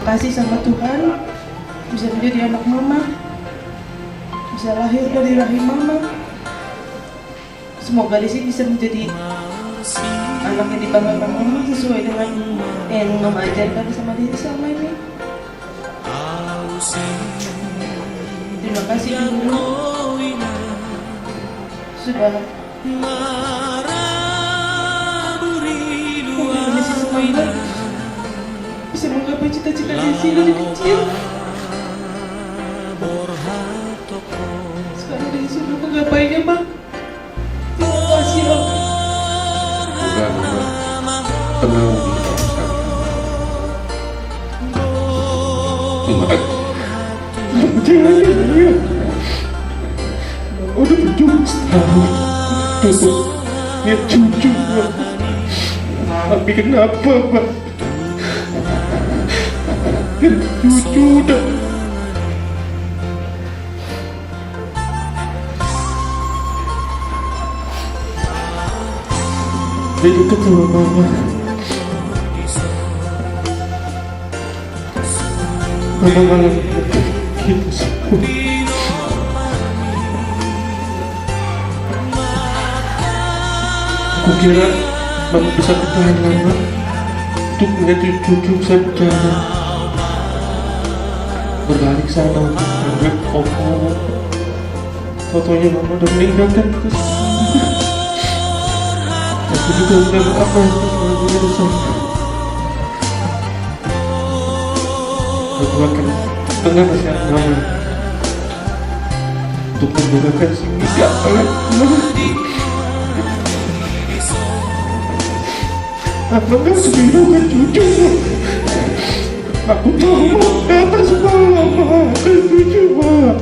kasih sama Tuhan bisa menjadi anak mama, bisa lahir dari rahim mama. Semoga Lizzy bisa menjadi anak yang dibanggakan mama sesuai dengan yang mama ajarkan sama diri selama ini. Terima kasih dulu sudah memberi Lizzy semangat bisa menggapai cita-cita Lizzy dari kecil. Sekarang Lizzy sudah menggapainya, Bang. Terima kasih, Bang. Tenang, terima kasih. Jangan, udah berjuang setahun untuk lihat cucu, Bang. Tapi kenapa, Bang? Cucu udah jadi ketua mama. Mama malah kita semua. Aku kira mama bisa bertahan lama untuk melihat cucu bisa berjalan berlari ke sana untuk melihat opo. Fotonya mama udah meninggal dan aku juga udah apa itu urusan. Aku akan tengah nasihat mama untuk menjaga si Mika oleh apa kan sebelumnya cucu. Aku tahu datang semua lama cucu, Pak.